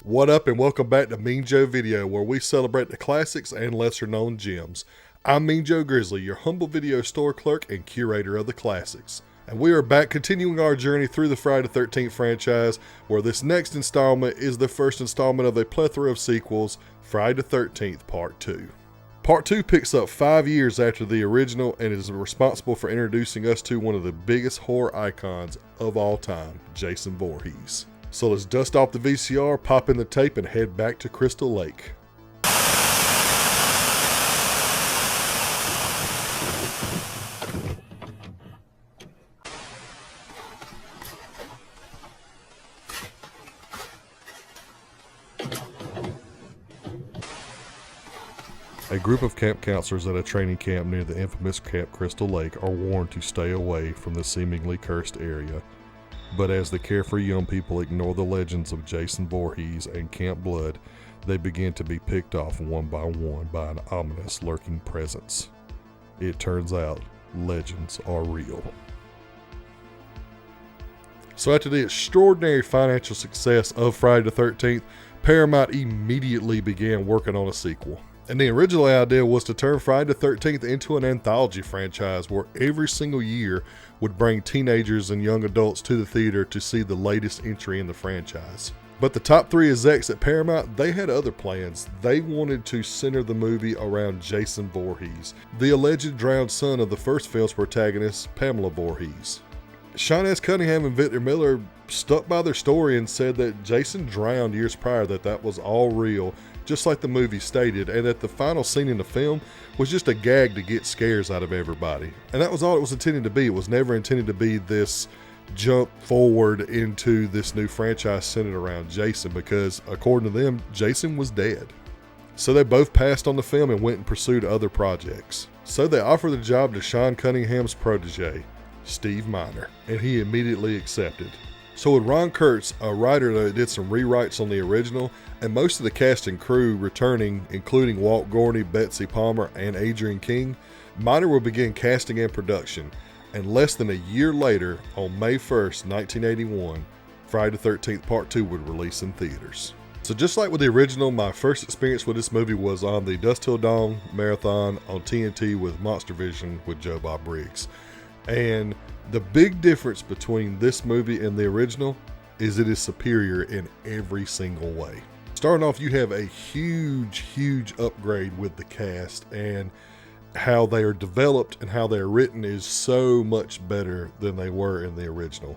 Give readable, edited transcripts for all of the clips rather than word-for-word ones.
What up and welcome back to Mean Joe Video, where we celebrate the classics and lesser known gems. I'm Mean Joe Grizzly, your humble video store clerk and curator of the classics. And we are back continuing our journey through the Friday the 13th franchise, where this next installment is the first installment of a plethora of sequels, Friday the 13th Part 2. Part 2 picks up 5 years after the original and is responsible for introducing us to one of the biggest horror icons of all time, Jason Voorhees. So let's dust off the VCR, pop in the tape, and head back to Crystal Lake. A group of camp counselors at a training camp near the infamous Camp Crystal Lake are warned to stay away from the seemingly cursed area. But as the carefree young people ignore the legends of Jason Voorhees and Camp Blood, they begin to be picked off one by an ominous lurking presence. It turns out, legends are real. So after the extraordinary financial success of Friday the 13th, Paramount immediately began working on a sequel. And the original idea was to turn Friday the 13th into an anthology franchise where every single year would bring teenagers and young adults to the theater to see the latest entry in the franchise. But the top 3 execs at Paramount, they had other plans. They wanted to center the movie around Jason Voorhees, the alleged drowned son of the first film's protagonist, Pamela Voorhees. Sean S. Cunningham and Victor Miller stuck by their story and said that Jason drowned years prior, that was all real, just like the movie stated, and that the final scene in the film was just a gag to get scares out of everybody. And that was all it was intended to be. It was never intended to be this jump forward into this new franchise centered around Jason, because according to them, Jason was dead. So they both passed on the film and went and pursued other projects. So they offered the job to Sean Cunningham's protege, Steve Miner, and he immediately accepted. So with Ron Kurtz, a writer that did some rewrites on the original, and most of the cast and crew returning, including Walt Gorney, Betsy Palmer, and Adrian King, Miner will begin casting and production. And less than a year later, on May 1st, 1981, Friday the 13th Part 2 would release in theaters. So just like with the original, my first experience with this movie was on the Dusk Till Dawn marathon on TNT with Monster Vision with Joe Bob Briggs. And the big difference between this movie and the original is it is superior in every single way. Starting off, you have a huge upgrade with the cast, and how they are developed and how they're written is so much better than they were in the original.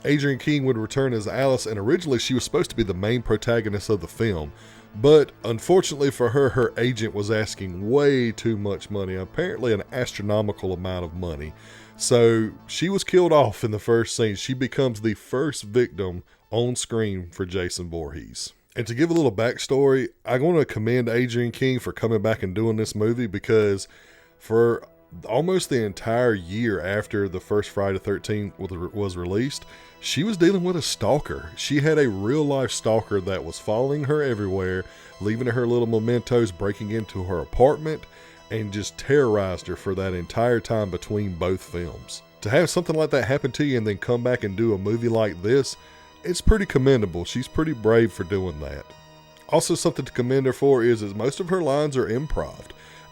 Adrian King would return as Alice, and originally she was supposed to be the main protagonist of the film. But unfortunately for her, her agent was asking way too much money, apparently an astronomical amount of money. So she was killed off in the first scene. She becomes the first victim on screen for Jason Voorhees. And to give a little backstory, I want to commend Adrian King for coming back and doing this movie, because for almost the entire year after the first Friday the 13th was released, she was dealing with a stalker. She had a real life stalker that was following her everywhere, leaving her little mementos, breaking into her apartment, and just terrorized her for that entire time between both films. To have something like that happen to you and then come back and do a movie like this, it's pretty commendable. She's pretty brave for doing that. Also, something to commend her for is most of her lines are improv,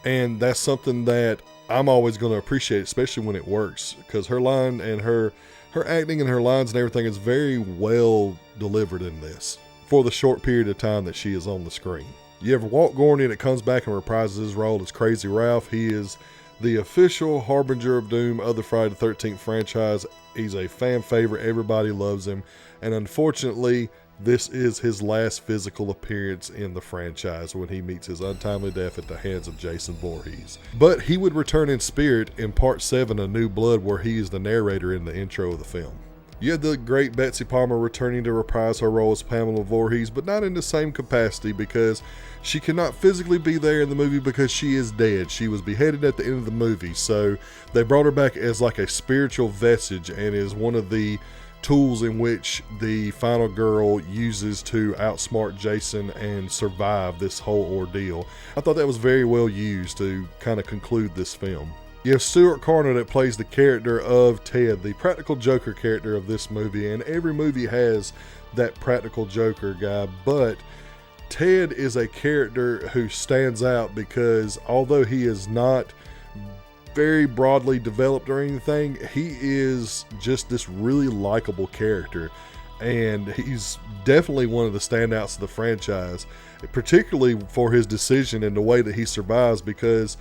and that's something that I'm always going to appreciate, especially when it works, because her line and her acting and her lines and everything is very well delivered in this for the short period of time that she is on the screen. You have Walt Gorney that comes back and reprises his role as Crazy Ralph. He is the official harbinger of doom of the Friday the 13th franchise. He's a fan favorite. Everybody loves him. And unfortunately, this is his last physical appearance in the franchise when he meets his untimely death at the hands of Jason Voorhees. But he would return in spirit in Part 7, A New Blood, where he is the narrator in the intro of the film. You have the great Betsy Palmer returning to reprise her role as Pamela Voorhees, but not in the same capacity, because she cannot physically be there in the movie because she is dead. She was beheaded at the end of the movie, so they brought her back as like a spiritual vestige and is one of the tools in which the final girl uses to outsmart Jason and survive this whole ordeal. I thought that was very well used to kind of conclude this film. You have Stuart Carter that plays the character of Ted, the practical joker character of this movie, and every movie has that practical joker guy, but Ted is a character who stands out because although he is not very broadly developed or anything, he is just this really likable character, and he's definitely one of the standouts of the franchise, particularly for his decision and the way that he survives, because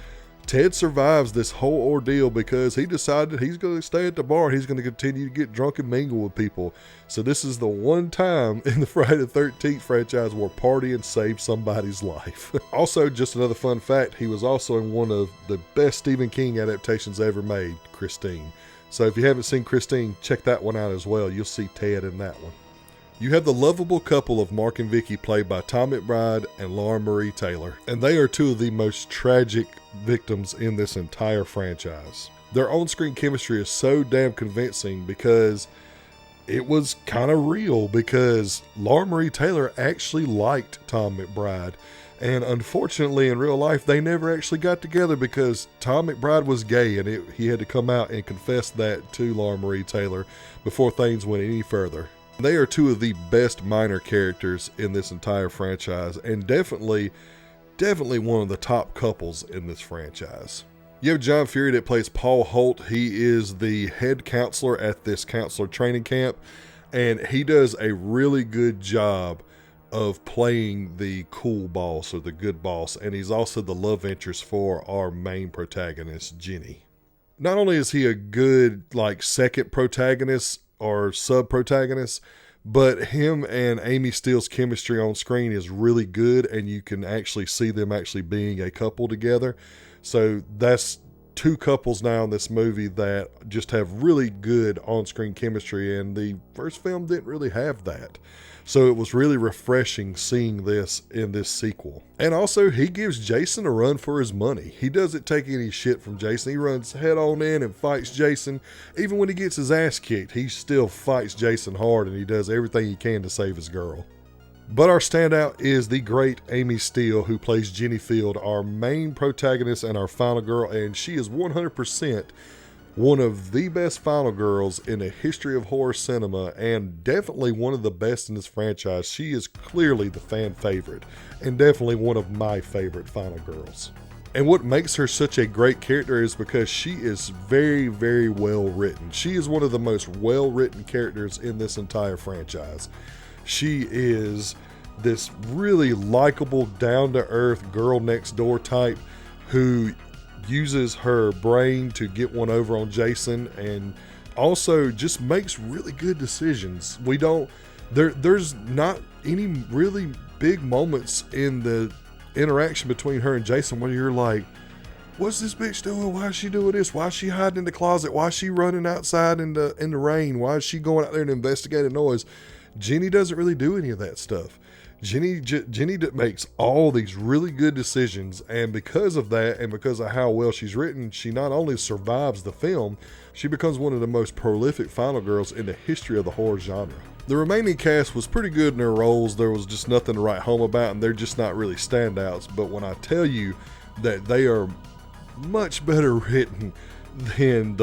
Ted survives this whole ordeal because he decided he's going to stay at the bar. He's going to continue to get drunk and mingle with people. So this is the one time in the Friday the 13th franchise where partying saved somebody's life. Also, just another fun fact, he was also in one of the best Stephen King adaptations ever made, Christine. So if you haven't seen Christine, check that one out as well. You'll see Ted in that one. You have the lovable couple of Mark and Vicky played by Tom McBride and Lauren Marie Taylor, and they are two of the most tragic victims in this entire franchise. Their on-screen chemistry is so damn convincing because it was kind of real, because Lauren Marie Taylor actually liked Tom McBride, and unfortunately in real life they never actually got together because Tom McBride was gay, and he had to come out and confess that to Lauren Marie Taylor before things went any further. They are two of the best minor characters in this entire franchise, and definitely one of the top couples in this franchise. You have John Fury that plays Paul Holt. He is the head counselor at this counselor training camp, and he does a really good job of playing the cool boss or the good boss, and he's also the love interest for our main protagonist, Jenny. Not only is he a good second protagonist or sub-protagonist, but him and Amy Steele's chemistry on screen is really good, and you can actually see them actually being a couple together. So that's two couples now in this movie that just have really good on-screen chemistry, and the first film didn't really have that. So it was really refreshing seeing this in this sequel. And also, he gives Jason a run for his money. He doesn't take any shit from Jason. He runs head on in and fights Jason. Even when he gets his ass kicked, he still fights Jason hard, and he does everything he can to save his girl. But our standout is the great Amy Steele, who plays Jenny Field, our main protagonist and our final girl, and she is 100% one of the best final girls in the history of horror cinema, and definitely one of the best in this franchise. She is clearly the fan favorite, and definitely one of my favorite final girls. And what makes her such a great character is because she is very, very well written. She is one of the most well written characters in this entire franchise. She is this really likable, down-to-earth girl next door type who uses her brain to get one over on Jason, and also just makes really good decisions. There's not any really big moments in the interaction between her and Jason where you're like, what's this bitch doing? Why is she doing this? Why is she hiding in the closet? Why is she running outside in the rain? Why is she going out there and investigating noise? Jenny doesn't really do any of that stuff. Jenny makes all these really good decisions, and because of that, and because of how well she's written, she not only survives the film, she becomes one of the most prolific final girls in the history of the horror genre. The remaining cast was pretty good in their roles. There was just nothing to write home about, and they're just not really standouts. But when I tell you that they are much better written than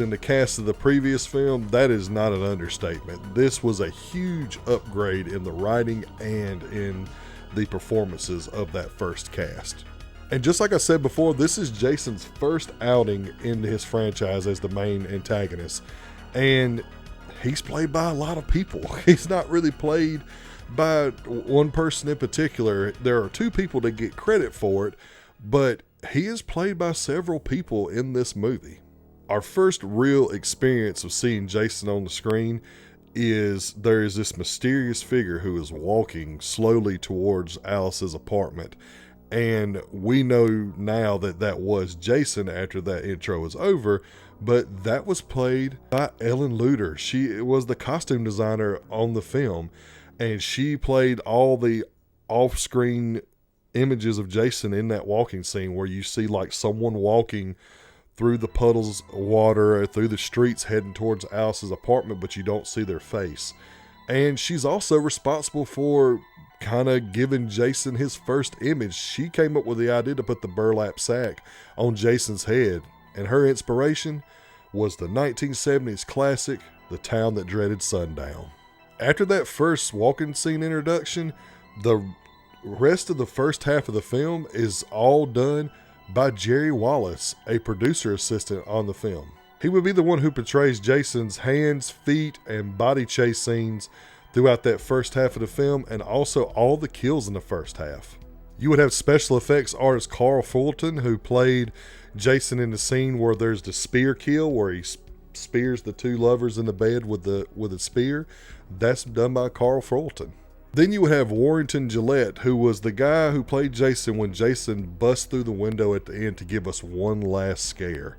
the cast of the previous film, that is not an understatement. This was a huge upgrade in the writing and in the performances of that first cast. And just like I said before, this is Jason's first outing in his franchise as the main antagonist. And he's played by a lot of people. He's not really played by one person in particular. There are two people that get credit for it, but he is played by several people in this movie. Our first real experience of seeing Jason on the screen is there is this mysterious figure who is walking slowly towards Alice's apartment. And we know now that that was Jason after that intro is over, but that was played by Ellen Luter. She was the costume designer on the film, and she played all the off-screen images of Jason in that walking scene where you see like someone walking through the puddles of water or through the streets heading towards Alice's apartment, but you don't see their face. And she's also responsible for kind of giving Jason his first image. She came up with the idea to put the burlap sack on Jason's head. and her inspiration was the 1970s classic, The Town That Dreaded Sundown. After that first walking scene introduction, the rest of the first half of the film is all done by Jerry Wallace, a producer assistant on the film. He would be the one who portrays Jason's hands, feet, and body chase scenes throughout that first half of the film, and also all the kills in the first half. You would have special effects artist Carl Fulton, who played Jason in the scene where there's the spear kill, where he spears the two lovers in the bed with a spear. That's done by Carl Fulton. Then you would have Warrington Gillette, who was the guy who played Jason when Jason busts through the window at the end to give us one last scare.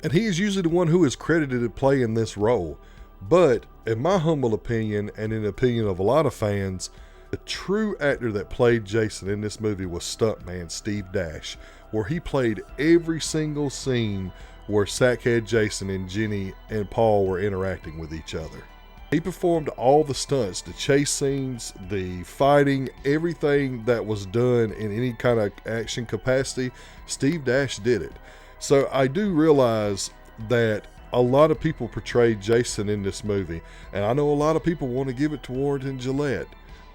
And he is usually the one who is credited to playing this role. But in my humble opinion, and in the opinion of a lot of fans, the true actor that played Jason in this movie was stuntman Steve Dash, where he played every single scene where Sackhead Jason and Jenny and Paul were interacting with each other. He performed all the stunts, the chase scenes, the fighting, everything that was done in any kind of action capacity. Steve Dash did it. So I do realize that a lot of people portrayed Jason in this movie, and I know a lot of people want to give it to Warrington Gillette,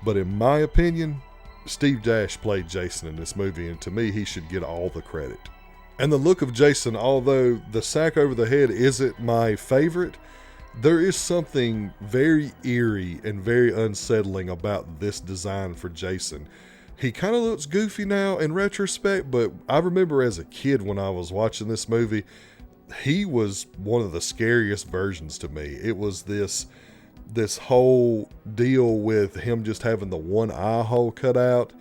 but in my opinion, Steve Dash played Jason in this movie, and to me, he should get all the credit. And the look of Jason, although the sack over the head isn't my favorite, there is something very eerie and very unsettling about this design for Jason. He kind of looks goofy now in retrospect, but I remember as a kid when I was watching this movie, he was one of the scariest versions to me. It was this whole deal with him just having the one eye hole cut out,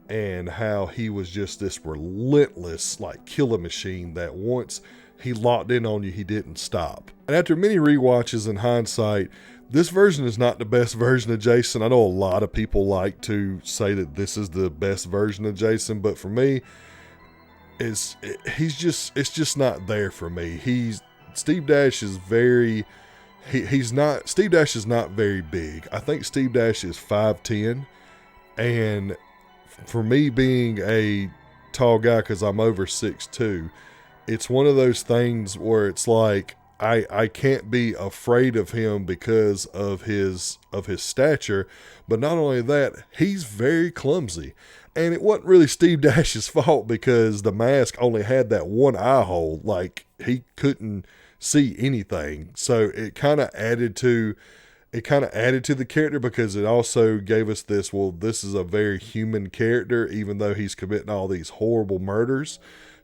and how he was just this relentless like killing machine that once he locked in on you, he didn't stop. And after many rewatches in hindsight, this version is not the best version of Jason. I know a lot of people like to say that this is the best version of Jason, but for me, it's just not there for me. Steve Dash is not very big. I think Steve Dash is 5'10", and for me being a tall guy, because I'm over 6'2", it's one of those things where it's like I can't be afraid of him because of his stature, but not only that, he's very clumsy. And it wasn't really Steve Dash's fault, because the mask only had that one eye hole, like he couldn't see anything. So it kind of added to the character, because it also gave us this is a very human character. Even though he's committing all these horrible murders,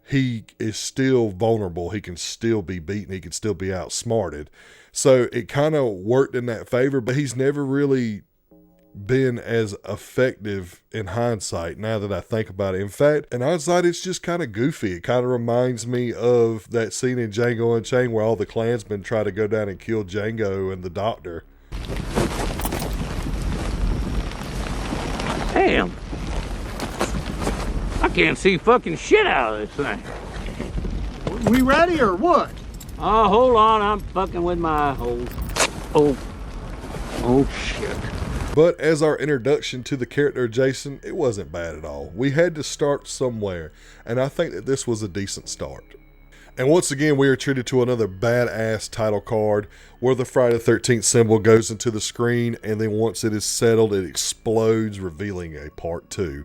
he is still vulnerable. He can still be beaten. He can still be outsmarted. So it kind of worked in that favor, but he's never really been as effective in hindsight, now that I think about it. In fact, in hindsight, it's just kind of goofy. It kind of reminds me of that scene in Django Unchained where all the Klansmen try to go down and kill Django and the doctor. Damn. I can't see fucking shit out of this thing. We ready or what? Oh, hold on. I'm fucking with my Oh shit. But as our introduction to the character of Jason, it wasn't bad at all. We had to start somewhere, and I think that this was a decent start. And once again, we are treated to another badass title card where the Friday the 13th symbol goes into the screen, and then once it is settled, it explodes, revealing a part 2.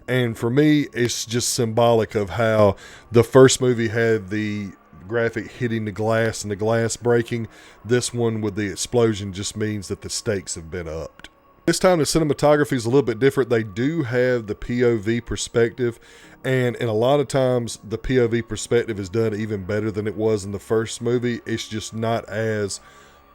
And for me, it's just symbolic of how the first movie had the graphic hitting the glass and the glass breaking. This one with the explosion just means that the stakes have been upped. This time the cinematography is a little bit different. They do have the POV perspective, and in a lot of times the POV perspective is done even better than it was in the first movie. It's just not as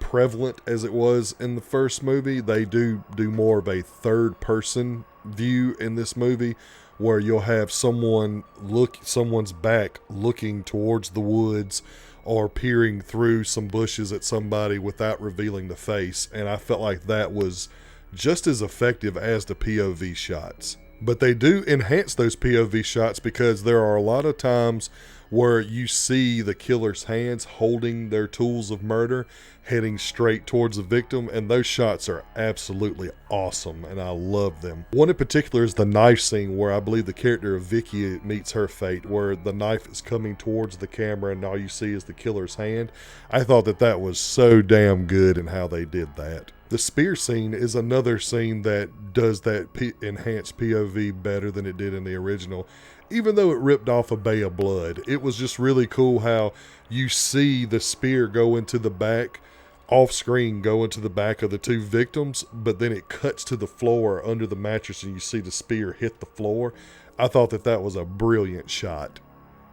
prevalent as it was in the first movie. They do more of a third person view in this movie, where you'll have someone's back looking towards the woods or peering through some bushes at somebody without revealing the face. And I felt like that was just as effective as the POV shots. But they do enhance those POV shots, because there are a lot of times where you see the killer's hands holding their tools of murder, heading straight towards the victim, and those shots are absolutely awesome, and I love them. One in particular is the knife scene where I believe the character of Vicky meets her fate, where the knife is coming towards the camera and all you see is the killer's hand. I thought that was so damn good in how they did that. The spear scene is another scene that does that enhanced POV better than it did in the original. Even though it ripped off a Bay of Blood, it was just really cool how you see the spear go into the back, off screen go into the back of the two victims, but then it cuts to the floor under the mattress and you see the spear hit the floor. I thought that was a brilliant shot.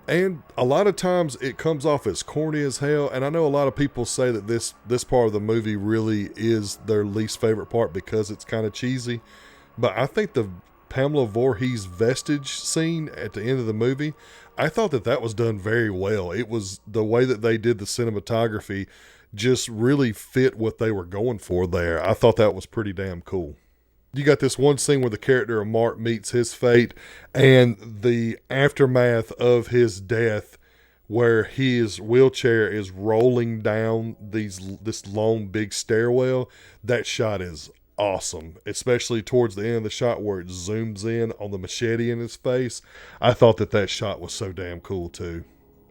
And a lot of times it comes off as corny as hell, and I know a lot of people say that this part of the movie really is their least favorite part because it's kind of cheesy, but I think the Pamela Voorhees vestige scene at the end of the movie, I thought that was done very well. It was the way that they did the cinematography just really fit what they were going for there. I thought that was pretty damn cool. You got this one scene where the character of Mark meets his fate and the aftermath of his death, where his wheelchair is rolling down this long big stairwell. That shot is awesome, especially towards the end of the shot where it zooms in on the machete in his face. I thought that shot was so damn cool too.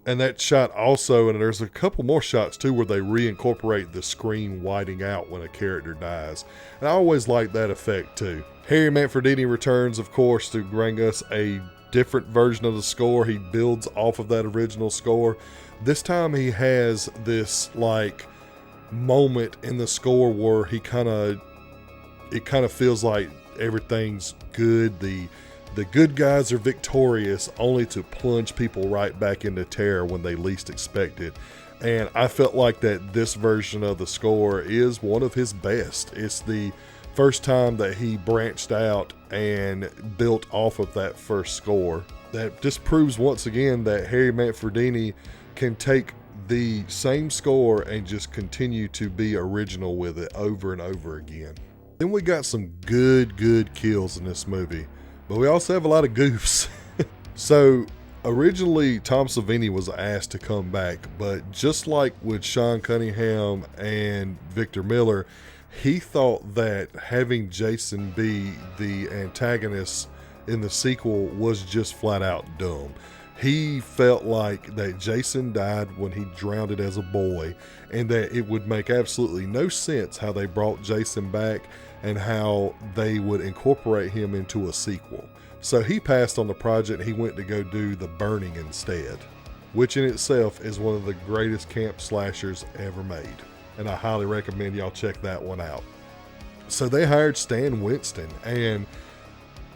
And that shot also, and there's a couple more shots too where they reincorporate the screen whiting out when a character dies. And I always like that effect too. Harry Manfredini returns, of course, to bring us a different version of the score. He builds off of that original score. This time he has this like moment in the score where it kind of feels like everything's good. The good guys are victorious, only to plunge people right back into terror when they least expect it. And I felt like that this version of the score is one of his best. It's the first time that he branched out and built off of that first score. That just proves once again that Harry Manfredini can take the same score and just continue to be original with it over and over again. Then we got some good kills in this movie. But we also have a lot of goofs. So originally Tom Savini was asked to come back, but just like with Sean Cunningham and Victor Miller, he thought that having Jason be the antagonist in the sequel was just flat out dumb. He felt like that Jason died when he drowned as a boy, and that it would make absolutely no sense how they brought Jason back and how they would incorporate him into a sequel. So he passed on the project. He went to go do The Burning instead, which in itself is one of the greatest camp slashers ever made. And I highly recommend y'all check that one out. So they hired Stan Winston, and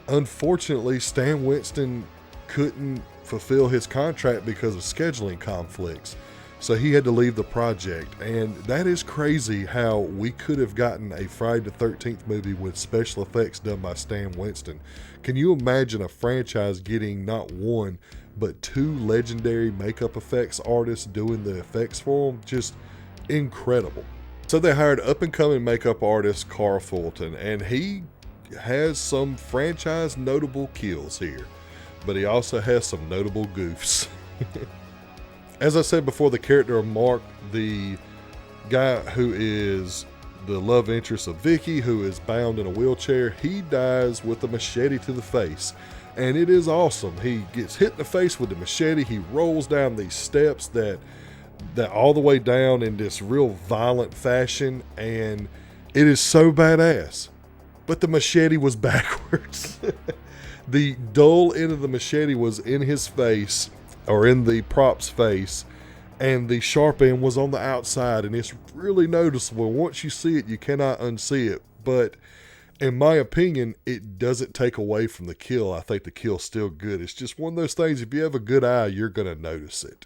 unfortunately Stan Winston couldn't fulfill his contract because of scheduling conflicts. So he had to leave the project, and that is crazy how we could have gotten a Friday the 13th movie with special effects done by Stan Winston. Can you imagine a franchise getting not one, but two legendary makeup effects artists doing the effects for them? Just incredible. So they hired up-and-coming makeup artist Carl Fulton, and he has some franchise notable kills here, but he also has some notable goofs. As I said before, the character of Mark, the guy who is the love interest of Vicky, who is bound in a wheelchair, he dies with a machete to the face. And it is awesome. He gets hit in the face with the machete. He rolls down these steps that all the way down in this real violent fashion. And it is so badass. But the machete was backwards. The dull end of the machete was in his face, or in the prop's face, and the sharp end was on the outside, and it's really noticeable. Once you see it, you cannot unsee it. But in my opinion, it doesn't take away from the kill. I think the kill's still good. It's just one of those things, if you have a good eye, you're going to notice it.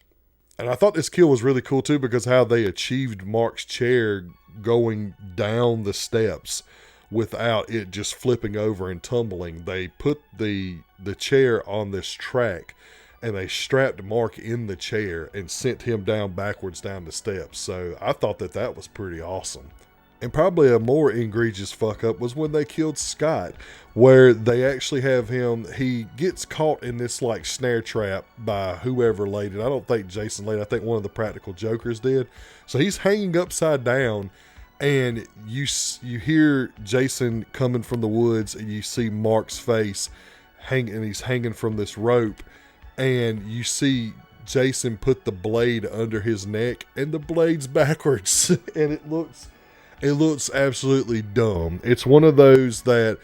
And I thought this kill was really cool too, because how they achieved Mark's chair going down the steps without it just flipping over and tumbling. They put the chair on this track, and they strapped Mark in the chair and sent him down backwards down the steps. So I thought that was pretty awesome. And probably a more egregious fuck up was when they killed Scott, where they actually have him, he gets caught in this like snare trap by whoever laid it. I don't think Jason laid it. I think one of the practical jokers did. So he's hanging upside down, and you hear Jason coming from the woods, and you see Mark's face hanging, and he's hanging from this rope, and you see Jason put the blade under his neck, and the blade's backwards, and it looks absolutely dumb. It's one of those that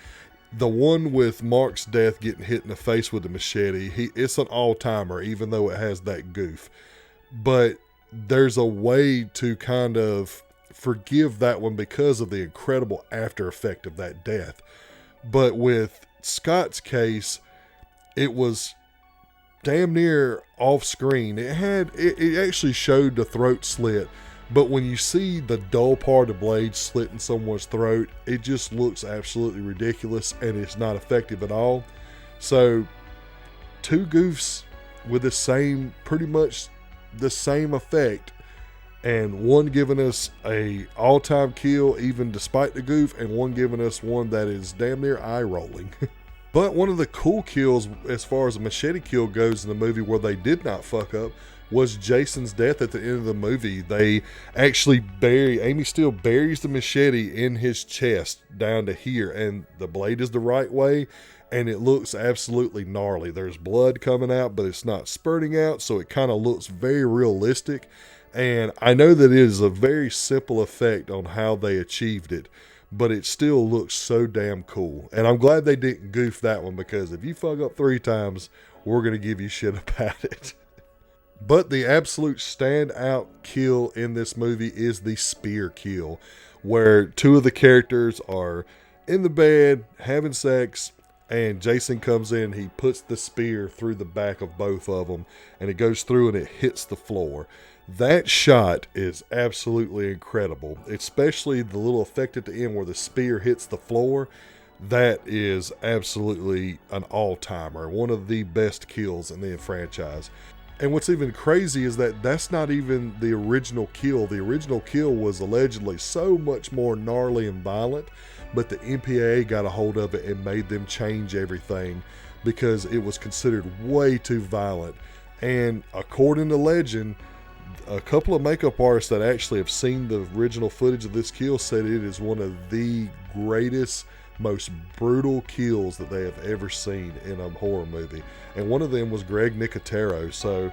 the one with Mark's death getting hit in the face with the machete, it's an all-timer, even though it has that goof. But there's a way to kind of forgive that one because of the incredible after effect of that death. But with Scott's case, it was damn near off screen. It actually showed the throat slit, but when you see the dull part of the blade slitting someone's throat, it just looks absolutely ridiculous, and it's not effective at all. So 2 goofs with pretty much the same effect, and one giving us a all-time kill even despite the goof, and one giving us one that is damn near eye-rolling. But one of the cool kills as far as a machete kill goes in the movie where they did not fuck up was Jason's death at the end of the movie. They actually Amy Steele buries the machete in his chest down to here, and the blade is the right way, and it looks absolutely gnarly. There's blood coming out, but it's not spurting out, so it kind of looks very realistic. And I know that it is a very simple effect on how they achieved it, but it still looks so damn cool. And I'm glad they didn't goof that one, because if you fuck up 3 times, we're going to give you shit about it. But the absolute standout kill in this movie is the spear kill, where 2 of the characters are in the bed having sex, and Jason comes in, he puts the spear through the back of both of them, and it goes through and it hits the floor. That shot is absolutely incredible, especially the little effect at the end where the spear hits the floor. That is absolutely an all-timer, one of the best kills in the franchise. And what's even crazy is that that's not even the original kill. The original kill was allegedly so much more gnarly and violent, but the MPAA got a hold of it and made them change everything because it was considered way too violent. And according to legend, a couple of makeup artists that actually have seen the original footage of this kill said it is one of the greatest, most brutal kills that they have ever seen in a horror movie. And one of them was Greg Nicotero. So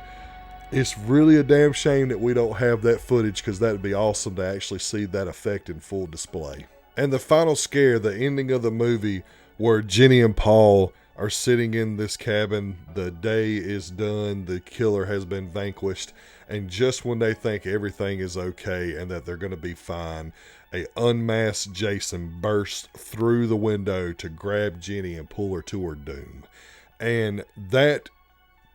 it's really a damn shame that we don't have that footage, because that would be awesome to actually see that effect in full display. And the final scare, the ending of the movie, where Jenny and Paul are sitting in this cabin, the day is done, the killer has been vanquished, and just when they think everything is okay and that they're going to be fine, a unmasked Jason bursts through the window to grab Jenny and pull her to her doom. And that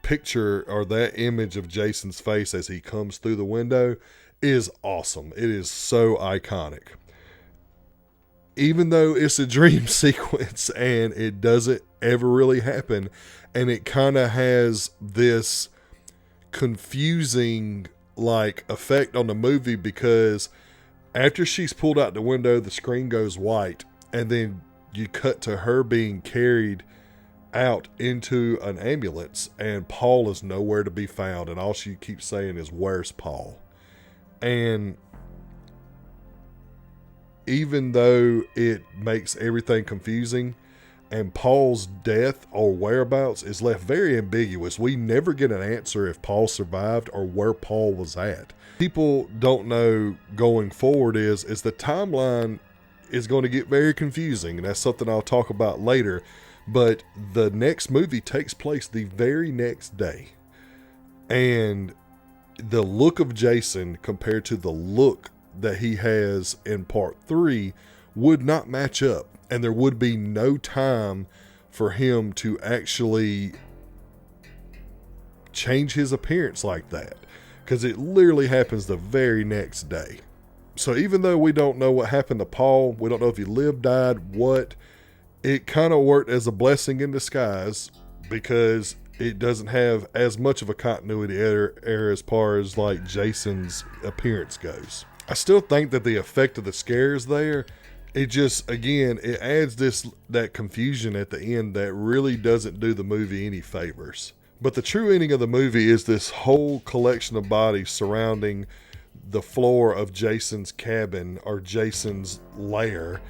picture, or that image of Jason's face as he comes through the window, is awesome. It is so iconic. Even though it's a dream sequence and it doesn't ever really happen, and it kind of has this confusing like effect on the movie, because after she's pulled out the window, the screen goes white, and then you cut to her being carried out into an ambulance, and Paul is nowhere to be found, and all she keeps saying is, "Where's Paul?" And even though it makes everything confusing, and Paul's death or whereabouts is left very ambiguous, we never get an answer if Paul survived or where Paul was at. People don't know going forward is the timeline is going to get very confusing, and that's something I'll talk about later. But the next movie takes place the very next day, and the look of Jason compared to the look that he has in part 3 would not match up, and there would be no time for him to actually change his appearance like that, because it literally happens the very next day. So even though we don't know what happened to Paul, we don't know if he lived, died, what, it kind of worked as a blessing in disguise, because it doesn't have as much of a continuity error as far as like Jason's appearance goes. I still think that the effect of the scares there, it just, again, it adds that confusion at the end that really doesn't do the movie any favors. But the true ending of the movie is this whole collection of bodies surrounding the floor of Jason's cabin, or Jason's lair,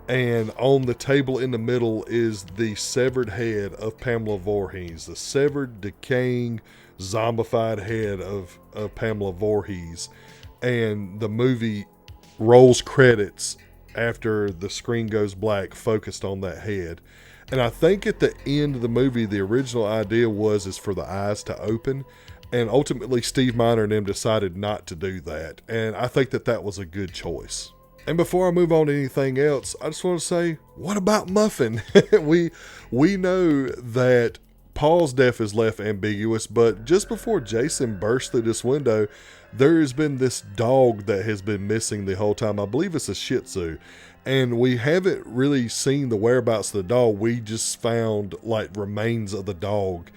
and on the table in the middle is the severed head of Pamela Voorhees, the severed, decaying, zombified head of Pamela Voorhees. And the movie rolls credits after the screen goes black, focused on that head. And I think at the end of the movie, the original idea is for the eyes to open. And ultimately, Steve Miner and them decided not to do that. And I think that was a good choice. And before I move on to anything else, I just want to say, what about Muffin? we know that Paul's death is left ambiguous, but just before Jason burst through this window, there has been this dog that has been missing the whole time. I believe it's a Shih Tzu. And we haven't really seen the whereabouts of the dog. We just found like remains of the dog.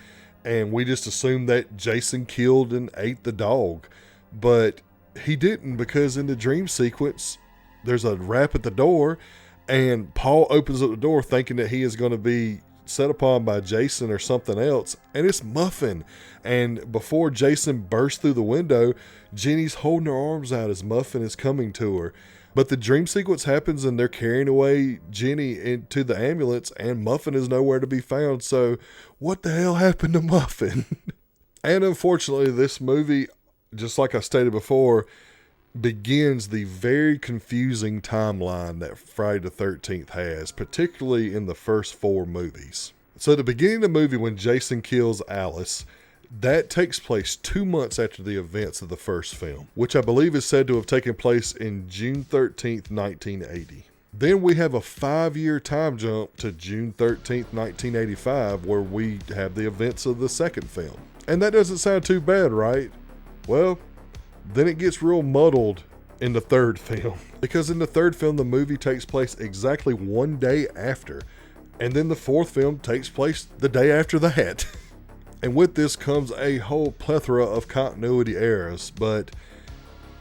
And we just assumed that Jason killed and ate the dog. But he didn't, because in the dream sequence, there's a rap at the door. And Paul opens up the door thinking that he is going to be set upon by Jason or something else, and it's Muffin. And before Jason bursts through the window, Jenny's holding her arms out as Muffin is coming to her. But the dream sequence happens and they're carrying away Jenny into the ambulance, and Muffin is nowhere to be found. So what the hell happened to Muffin? And unfortunately, this movie, just like I stated before, begins the very confusing timeline that Friday the 13th has, particularly in the first 4 movies. So at the beginning of the movie, when Jason kills Alice, that takes place 2 months after the events of the first film, which I believe is said to have taken place in June 13th, 1980. Then we have a 5-year time jump to June 13th, 1985, where we have the events of the second film. And that doesn't sound too bad, right? Well, then it gets real muddled in the third film, because in the third film, the movie takes place exactly 1 day after. And then the fourth film takes place the day after that. And with this comes a whole plethora of continuity errors, but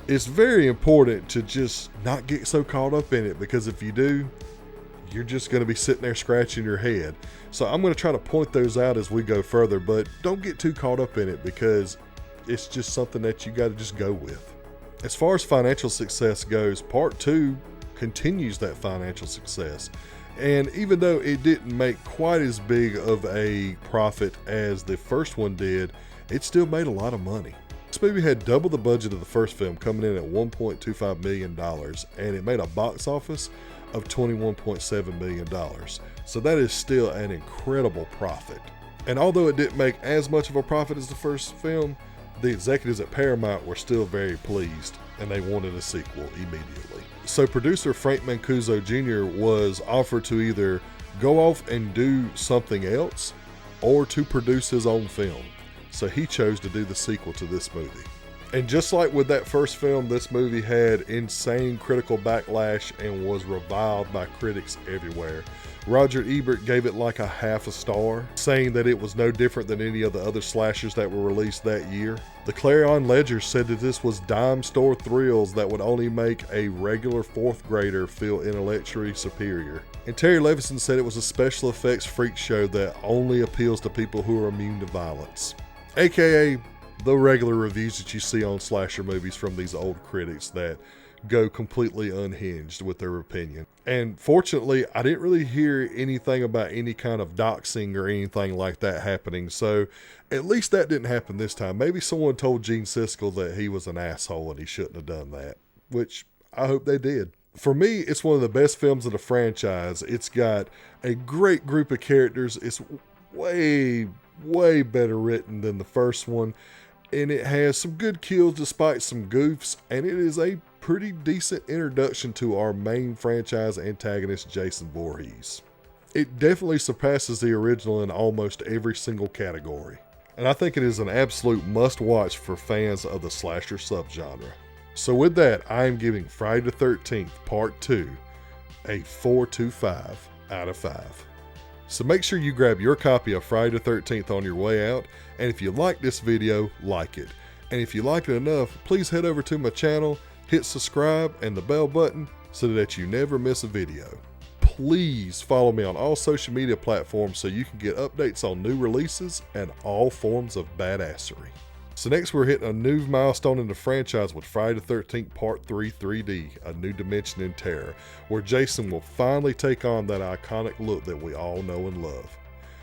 it's very important to just not get so caught up in it, because if you do, you're just going to be sitting there scratching your head. So I'm going to try to point those out as we go further, but don't get too caught up in it, because it's just something that you got to just go with. As far as financial success goes, part 2 continues that financial success. And even though it didn't make quite as big of a profit as the first one did, it still made a lot of money. This movie had double the budget of the first film, coming in at $1.25 million, and it made a box office of $21.7 million. So that is still an incredible profit. And although it didn't make as much of a profit as the first film, the executives at Paramount were still very pleased, and they wanted a sequel immediately. So producer Frank Mancuso Jr. was offered to either go off and do something else or to produce his own film. So he chose to do the sequel to this movie. And just like with that first film, this movie had insane critical backlash and was reviled by critics everywhere. Roger Ebert gave it like a half a star, saying that it was no different than any of the other slashers that were released that year. The Clarion Ledger said that this was dime store thrills that would only make a regular 4th grader feel intellectually superior. And Terry Levison said it was a special effects freak show that only appeals to people who are immune to violence. AKA the regular reviews that you see on slasher movies from these old critics that go completely unhinged with their opinion. And fortunately, I didn't really hear anything about any kind of doxing or anything like that happening, so at least that didn't happen this time. Maybe someone told Gene Siskel that he was an asshole and he shouldn't have done that, which I hope they did. For me, it's one of the best films of the franchise. It's got a great group of characters. It's way better written than the first one, and it has some good kills despite some goofs, and it is a pretty decent introduction to our main franchise antagonist, Jason Voorhees. It definitely surpasses the original in almost every single category, and I think it is an absolute must-watch for fans of the slasher subgenre. So with that, I am giving Friday the 13th Part 2 a 4.25 out of 5. So make sure you grab your copy of Friday the 13th on your way out, and if you like this video, like it. And if you like it enough, please head over to my channel, Hit subscribe and the bell button so that you never miss a video. Please follow me on all social media platforms so you can get updates on new releases and all forms of badassery. So next we're hitting a new milestone in the franchise with Friday the 13th Part 3 3D, A New Dimension in Terror, where Jason will finally take on that iconic look that we all know and love.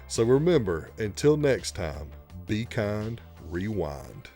So remember, until next time, be kind, rewind.